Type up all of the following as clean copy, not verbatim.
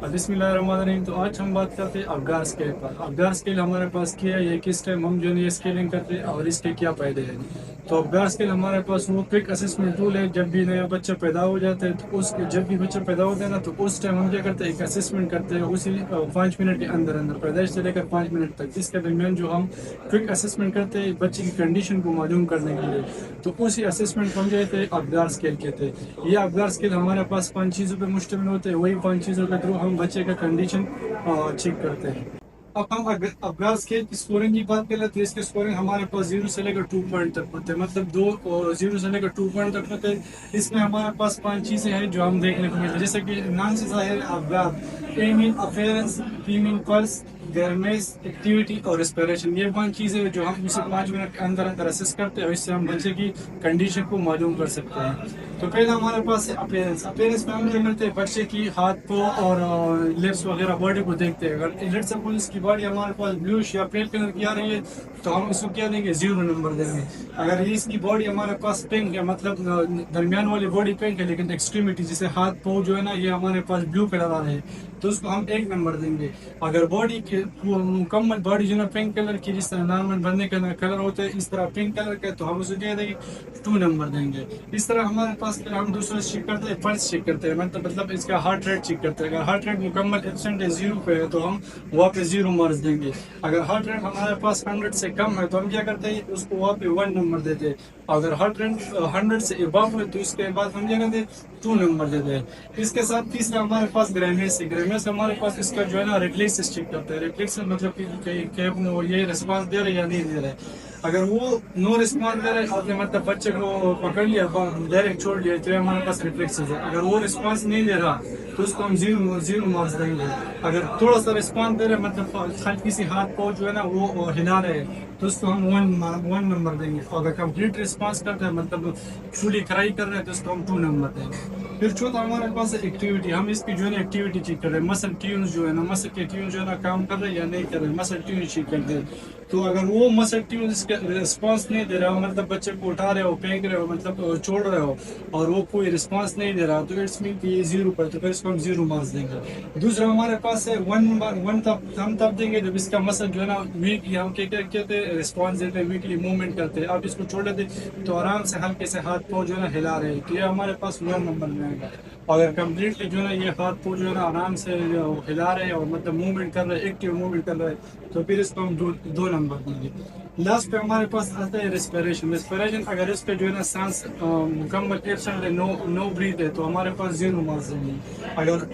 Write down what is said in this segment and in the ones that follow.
बिस्मिल्लाहिर्रहमानिर्रहीम। तो आज हम बात करते हैं अबगार स्केल पर। अबगार स्केल हमारे पास क्या है, ये किस टाइम हम जो है ये स्केलिंग करते हैं और इसके क्या फायदे हैं। तो अबगार स्केल हमारे पास वो क्विक असेसमेंट टूल है। जब भी नया बच्चा पैदा हो जाता है तो उस जब भी बच्चा पैदा होता है ना, तो उस टाइम हम क्या करते हैं, एक असेसमेंट करते हैं उसी 5 मिनट के अंदर अंदर, पैदाइश से लेकर 5 मिनट तक, इसके दरमियान जो हम क्विक असेसमेंट करते हैं बच्चे की कंडीशन को मालूम करने के लिए। तो उसी असेसमेंट को हम कहते हैं अबगार स्केल कहते हैं। ये अबगार स्केल हमारे पास 5 चीज़ों पे मुश्तमिल होते हैं। वही 5 चीज़ों के थ्रू हम बच्चे का कंडीशन चेक करते हैं। अब हम अगर अबगार स्केल की स्कोरिंग की बात करें तो इसकी स्कोरिंग हमारे पास 0 से लेकर 2 पॉइंट तक होते हैं, मतलब 0 से लेकर 2 पॉइंट तक होते हैं। इसमें हमारे पास 5 चीज़ें हैं जो हम देखने को मिलती है, जैसे कि नाम से ज़ाहिर है APGAR, A mean appearance, B mean pulse, grimace, activity और रेस्पिरेशन। ये 5 चीज़ें जो हम इसे 5 मिनट के अंदर अंदर असेस करते हैं और इससे हम बच्चे की कंडीशन को मालूम कर सकते हैं। तो पहले हमारे पास है अपेयरेंस। अपेयरेंस में हम क्या करते हैं, बच्चे की हाथ को और लिप्स वगैरह बॉडी को देखते हैं। अगर लेट्स सपोज इसकी बॉडी हमारे पास ब्लूइश या पेल कलर की आ रही है तो हम इसको क्या देंगे, 0 नंबर देंगे। अगर ये इसकी बॉडी हमारे पास पिंक है, मतलब दरमियान वाली बॉडी पिंक है, लेकिन एक्सट्रीमिटी जैसे हाथ पाँव जो है ना ये हमारे पास ब्लू कलर आ रहे हैं, तो उसको हम 1 नंबर देंगे। अगर बॉडी के मुकम्मल बॉडी जो है पिंक कलर की, जिस तरह नॉर्मल बनने का कलर होता है इस तरह पिंक कलर का, तो हम उसे क्या देंगे, 2 नंबर देंगे। इस तरह हमारे पास फिर हम दूसरा चेक करते हैं, पल्स चेक करते हैं, मतलब इसका हार्ट रेट चेक करते हैं। अगर हार्ट रेट मुकम्मल एब्सेंट है, 0 पे है, तो हम वहाँ पे 0 मार्क्स देंगे। अगर हार्ट रेट हमारे पास 100 से कम है तो हम क्या करते हैं, उसको वहाँ पे 1 नंबर देते हैं। अगर हार्ट रेट 100 से अबव है तो इसके बाद हम क्या करते हैं, 2 नंबर देते हैं। इसके साथ तीसरा हमारे पास ग्रेमेस है। ग्रेमेस हमारे पास इसका जो है ना रिफ्लेक्सेस चेक करते हैं। रिफ्लेक्सेस मतलब कि ये रिस्पॉन्स दे रहे या नहीं दे रहे। अगर वो नो रिस्पॉन्स दे रहे, आपने मतलब बच्चे को पकड़ लिया, डायरेक्ट छोड़ लिया, तो हमारे पास रिफ्लेक्सेस है। अगर वो रिस्पॉन्स नहीं दे रहा तो उसको हम 0 मार्क्स देंगे। अगर थोड़ा सा रिस्पॉन्स दे रहे, मतलब हल्की सी हाथ को जो है ना वो हिला रहे हैं, तो उसको हम 1 नंबर देंगे। अगर कंप्लीट रिस्पॉन्स करते हैं, मतलब फुली कराई कर रहे हैं, तो उसको हम 2 नंबर देंगे। फिर चौथा हमारे पास है एक्टिविटी। हम इसकी जो है ना एक्टिविटी चेक कर रहे हैं, मसल ट्यून्स जो है ना, मसल के ट्यून जो है ना काम कर रहे हैं या नहीं कर रहे, मसल ट्यून चेक करते हैं। तो अगर वो मसल ट्यून इसका रिस्पॉन्स नहीं दे रहा हो, मतलब बच्चे को उठा रहे हो, फेंक रहे हो, मतलब छोड़ रहे हो, और वो कोई रिस्पॉन्स नहीं दे रहा, तो इट्स मीन कि ये 0 पर, तो फिर इसको हम 0 मार्क्स देंगे। दूसरा हमारे पास है 1 हम तब देंगे जब इसका मसल जो है ना वीकली, हम क्या कहते हैं, रिस्पॉन्स देते हैं, वीकली मूवमेंट करते हैं। आप इसको छोड़ देते तो आराम से हल्के से हाथ पाँव जो है ना हिला रहे हैं, तो ये हमारे पास 1 नंबर में आएगा। अगर कम्प्लीटली जो है ना ये हाथ पाँव जो है ना आराम से हिला रहे हैं और मतलब मूवमेंट कर रहे हैं, एक्टिव मूवमेंट कर रहे हैं, तो फिर इसको हम 2 नंबर देंगे। लास्ट पे हमारे पास आता है रेस्पिरेशन। रेस्पिरेशन अगर इस पे जो है ना सांस मुकम्मल एब्सेंट है, नो ब्रीथ है, तो हमारे पास 0 मार्क्स देंगे। अगर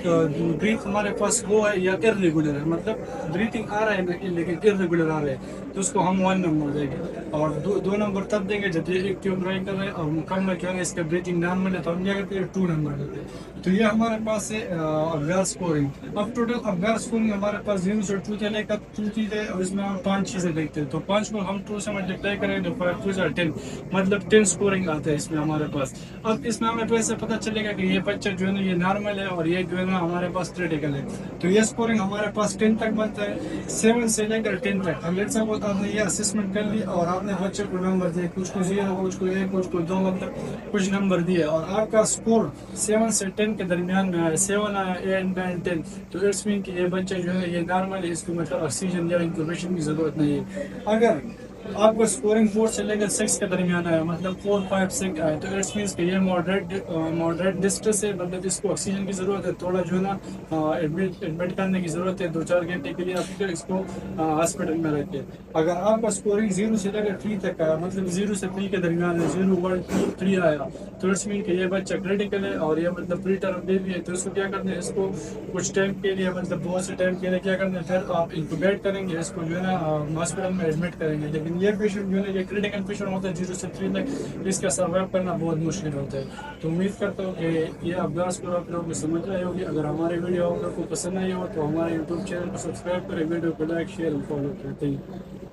ब्रीथ हमारे पास वो है या इरेगुलर है, मतलब ब्रीथिंग आ रहा है लेकिन इरेगुलर आ रहा है, तो उसको हम 1 नंबर देंगे। और 2 नंबर तब देंगे जब ये एक्टिव ड्राइंग कर रहे हैं और मुकम्मल जो है इसका ब्रीथिंग नॉर्मल है, तो हम क्या करते हैं, 2 नंबर देते हैं। तो ये हमारे पास है अबगार स्कोरिंग। अब टोटल अबगार स्कोरिंग हमारे पास 0 से 2 से लेकर 2 चीज़ें, और इसमें हम 5 चीज़ें देखते हैं। तो 5 को हम 2 से मल्टीप्लाई करें तो 5 2 से 10, मतलब 10 स्कोरिंग आता है इसमें हमारे पास। अब इसमें हमें तो ऐसे पता चलेगा कि ये बच्चा जो है ना ये नॉर्मल है और ये जो है ना हमारे पास क्रिटिकल है। तो ये स्कोरिंग हमारे पास 10 तक बनता है, 7 से लेकर 10 तक। अब लेट्स सपोज आपने ये असेसमेंट कर ली और आपने बच्चे को नंबर दिए, कुछ को 0, कुछ को 1, कुछ को 2, मतलब कुछ नंबर दिए, और आपका स्कोर 7 से 10 के दरमियान में आया, 7 आया, 8 9 10, तो इट्स मीन कि ये बच्चा जो है ये नॉर्मल है, इसको मतलब ऑक्सीजन या इंक्यूबेशन की ज़रूरत नहीं है। अगर आपका स्कोरिंग 4 से लेकर 6 के दरमियान आया, मतलब 4 5 6 आया, तो इट्स मीन्स कि ये मॉडरेट डिस्ट्रेस है, मतलब इसको ऑक्सीजन की ज़रूरत है, थोड़ा जो है ना एडमिट करने की ज़रूरत है 2-4 घंटे के लिए, आप इसको हॉस्पिटल में रखिए। अगर आपका स्कोरिंग 0 से लेकर 3 तक आया, मतलब 0 से 3 के दरमियान है, 0 1 2 3 आया, तो इट्स मीन कि ये बच्चा क्रिटिकल है और ये मतलब प्री टर्म बेबी है। तो इसको क्या करना है, इसको कुछ टाइम के लिए, मतलब बहुत से टाइम के लिए क्या करना है, फिर आप इंक्यूबेट करेंगे, इसको जो है ना हॉस्पिटल में एडमिट करेंगे। लेकिन ये पेशेंट जो है ये क्रिटिकल पेशेंट होता है 0 से 3 तक, इसका सर्वाइव करना बहुत मुश्किल होता है। तो उम्मीद करता हूँ कि ये अभ्यास को आप लोगों को समझ आए होगी। अगर हमारे वीडियो आप लोग को पसंद आई हो तो हमारे यूट्यूब चैनल को सब्सक्राइब करें, वीडियो को लाइक शेयर और फॉलो करें।